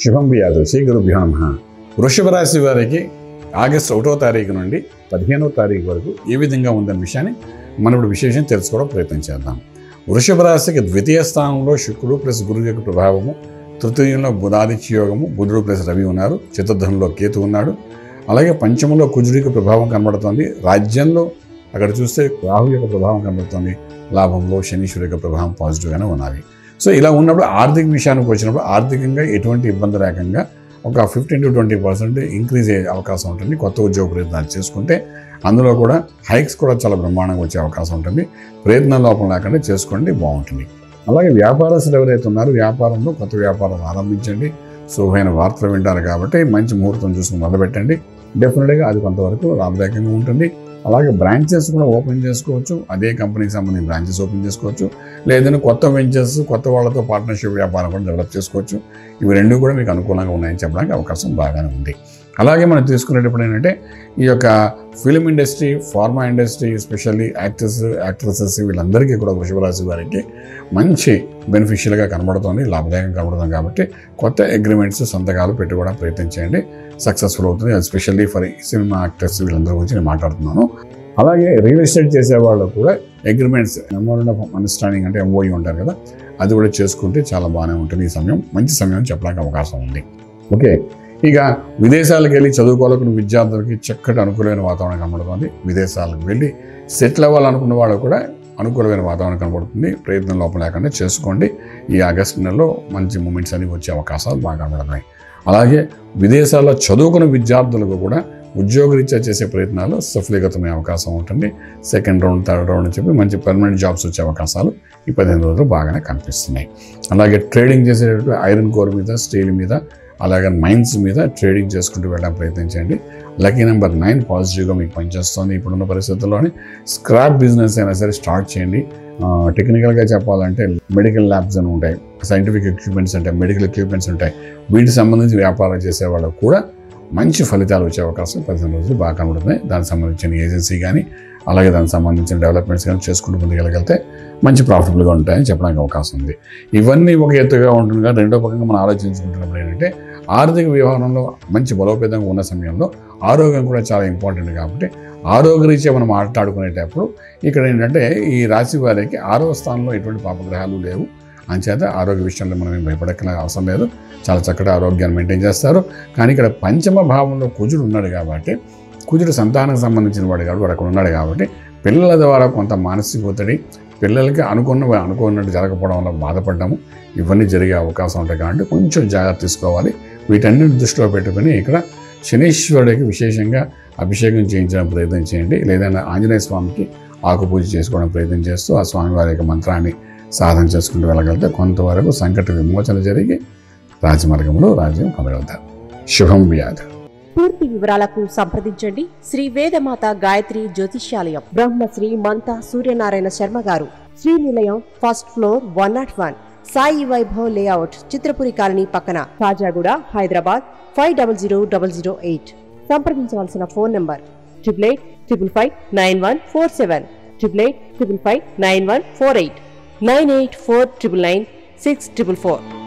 శుభం వ్యాధు శ్రీ గురుభ్యో నమః. వృషభ రాశి వారికి ఆగస్టు 1వ తారీఖు నుండి 15వ తారీఖు వరకు ఏ విధంగా ఉందనే విషయాన్ని మనం ఇప్పుడు విశేషం తెలుసుకోవడం ప్రయత్నం చేద్దాం. వృషభ రాశికి ద్వితీయ స్థానంలో శుక్రుడు ప్లస్ గురువు యొక్క ప్రభావము, తృతీయంలో బుధాదిత్య యోగము, బుధుడు ప్లస్ రవి ఉన్నారు, చతుర్థంలో కేతు ఉన్నాడు, అలాగే పంచమంలో కుజుడికి ప్రభావం కనబడుతుంది, రాజ్యంలో అక్కడ చూస్తే రాహు యొక్క ప్రభావం కనబడుతుంది, లాభంలో శనీశ్వరు యొక్క ప్రభావం పాజిటివ్గానే ఉన్నది. సో ఇలా ఉన్నప్పుడు ఆర్థిక విషయానికి వచ్చినప్పుడు ఆర్థికంగా ఎటువంటి ఇబ్బంది లేకుండా ఒక 15 to 20% ఇంక్రీజ్ అయ్యే అవకాశం ఉంటుంది. కొత్త ఉద్యోగ ప్రయత్నాలు చేసుకుంటే అందులో కూడా హైక్స్ కూడా చాలా బ్రహ్మాండంగా వచ్చే అవకాశం ఉంటుంది. ప్రయత్నం లోపం లేకుండా చేసుకోండి, బాగుంటుంది. అలాగే వ్యాపారస్తులు ఎవరైతే ఉన్నారో వ్యాపారంలో కొత్త వ్యాపారం ఆరంభించండి. శుభమైన వార్తలు వింటారు కాబట్టి మంచి ముహూర్తం చూసుకుని మొదలుపెట్టండి. డెఫినెట్గా అది కొంతవరకు లాభదాయకంగా ఉంటుంది. అలాగే బ్రాంచెస్ కూడా ఓపెన్ చేసుకోవచ్చు, అదే కంపెనీకి సంబంధించిన బ్రాంచెస్ ఓపెన్ చేసుకోవచ్చు, లేదంటే కొత్త వెంచర్స్ కొత్త వాళ్ళతో పార్ట్నర్షిప్ వ్యాపారం కూడా డెవలప్ చేసుకోవచ్చు. ఇవి రెండు కూడా మీకు అనుకూలంగా ఉన్నాయని చెప్పడానికి అవకాశం బాగానే ఉంది. అలాగే మనం తీసుకునేటప్పుడు ఏంటంటే ఈ యొక్క film industry, pharma industry, especially actresses వీళ్ళందరికీ కూడా వృషభ రాశి వారికి మంచి బెనిఫిషియల్గా కనబడుతుంది, లాభదాయకంగా కనబడుతుంది. కాబట్టి కొత్త అగ్రిమెంట్స్ సంతకాలు పెట్టుకోవడం ప్రయత్నం చేయండి, సక్సెస్ఫుల్ అవుతుంది. ఎస్పెషల్లీ ఫర్ సినిమా యాక్టర్స్ వీళ్ళందరి గురించి నేను మాట్లాడుతున్నాను. అలాగే రియల్ ఎస్టేట్ చేసే వాళ్ళు కూడా అగ్రిమెంట్స్, మెమోరండం ఆఫ్ అండర్స్టాండింగ్ అంటే MOU ఉంటారు కదా, అది కూడా చేసుకుంటే చాలా బాగానే ఉంటుంది. ఈ సమయం మంచి సమయం చెప్పడానికి అవకాశం ఉంది. ఓకే, ఇక విదేశాలకు వెళ్ళి చదువుకోవాలనుకున్న విద్యార్థులకి చక్కటి అనుకూలమైన వాతావరణం కనబడుతుంది. విదేశాలకు వెళ్ళి సెటిల్ అవ్వాలనుకున్న వాళ్ళు కూడా అనుకూలమైన వాతావరణం కనబడుతుంది. ప్రయత్నం లోపం లేకుండా చేసుకోండి. ఈ ఆగస్టు నెలలో మంచి మూమెంట్స్ అనేవి వచ్చే అవకాశాలు బాగా కనబడుతున్నాయి. అలాగే విదేశాల్లో చదువుకున్న విద్యార్థులకు కూడా ఉద్యోగరీత్యా చేసే ప్రయత్నాలు సఫలీకృతమయ్యే అవకాశం ఉంటుంది. సెకండ్ రౌండ్, థర్డ్ రౌండ్ అని చెప్పి మంచి పర్మనెంట్ జాబ్స్ వచ్చే అవకాశాలు ఈ 15 రోజులు బాగానే కనిపిస్తున్నాయి. అలాగే ట్రేడింగ్ చేసేటప్పుడు ఐరన్ కోర్ మీద, స్టీల్ మీద, అలాగే మైన్స్ మీద ట్రేడింగ్ చేసుకుంటూ వెళ్ళడానికి ప్రయత్నించండి. లక్కీ నెంబర్ 9 పాజిటివ్గా మీకు పనిచేస్తుంది. ఇప్పుడున్న పరిస్థితుల్లోని స్క్రాప్ బిజినెస్ అయినా సరే స్టార్ట్ చేయండి. టెక్నికల్గా చెప్పాలంటే మెడికల్ ల్యాబ్స్ అని ఉంటాయి, సైంటిఫిక్ ఎక్విప్మెంట్స్ ఉంటాయి, మెడికల్ ఎక్విప్మెంట్స్ ఉంటాయి. వీటికి సంబంధించి వ్యాపారం చేసే వాళ్ళకు కూడా మంచి ఫలితాలు వచ్చే అవకాశం 15 రోజులు బాగా కనబడుతున్నాయి. దానికి సంబంధించిన ఏజెన్సీ కానీ అలాగే దానికి సంబంధించిన డెవలప్మెంట్స్ కానీ చేసుకుంటూ ముందుకెళ్ళగలిగితే మంచి ప్రాఫిటబుల్గా ఉంటాయని చెప్పడానికి అవకాశం ఉంది. ఇవన్నీ ఒక ఎత్తుగా ఉంటుందిగా రెండో పక్కన మనం ఆలోచించుకుంటున్నప్పుడు ఏంటంటే ఆర్థిక వ్యవహారంలో మంచి బలోపేతంగా ఉన్న సమయంలో ఆరోగ్యం కూడా చాలా ఇంపార్టెంట్. కాబట్టి ఆరోగ్యరీత్యా మనం మాట్లాడుకునేటప్పుడు ఇక్కడ ఏంటంటే ఈ రాశి వారికి 6వ స్థానంలో ఎటువంటి పాపగ్రహాలు లేవు. అంచేత ఆరోగ్య విషయంలో మనం ఏం భయపడక్కల అవసరం లేదు. చాలా చక్కటి ఆరోగ్యాన్ని మెయింటైన్ చేస్తారు. కానీ ఇక్కడ పంచమ భావంలో కుజుడు ఉన్నాడు కాబట్టి, కుజుడు సంతానానికి సంబంధించిన వాడు కాబట్టి వాడు అక్కడ ఉన్నాడు కాబట్టి పిల్లల ద్వారా కొంత మానసిక ఒత్తిడి, పిల్లలకి అనుకున్నట్టు జరగకపోవడం వల్ల బాధపడ్డాము, ఇవన్నీ జరిగే అవకాశం ఉంటాయి. కాబట్టి కొంచెం జాగ్రత్త తీసుకోవాలి. వీటన్నిటి దృష్టిలో పెట్టుకుని ఇక్కడ శనీశ్వరుడికి విశేషంగా అభిషేకం చేయించడం ప్రయత్నం చేయండి. లేదంటే ఆంజనేయ స్వామికి ఆకుపూజ చేసుకోవడం ప్రయత్నం చేస్తూ ఆ స్వామివారి యొక్క మంత్రాన్ని సాధన చేసుకుంటూ వెళ్ళగలిగితే కొంతవరకు సంకట విమోచన జరిగి రాజమార్గంలో రాజ్యం పొందగలుగుతారు. శుభం వ్యాధి. పూర్తి వివరాలకు సంప్రదించండి శ్రీ వేదమాత గాయత్రి జ్యోతిష్యాలయం, బ్రహ్మశ్రీ మంతా సూర్యనారాయణ శర్మ గారు, Srinilayam, first floor, 101, Sai Vaibhav layout, Chitrapuri colony పక్కన, కాజాగూడ, హైదరాబాద్ 500008. సంప్రదించవలసిన ఫోన్ నంబర్ 8855559147, 8855559148, 9849996644.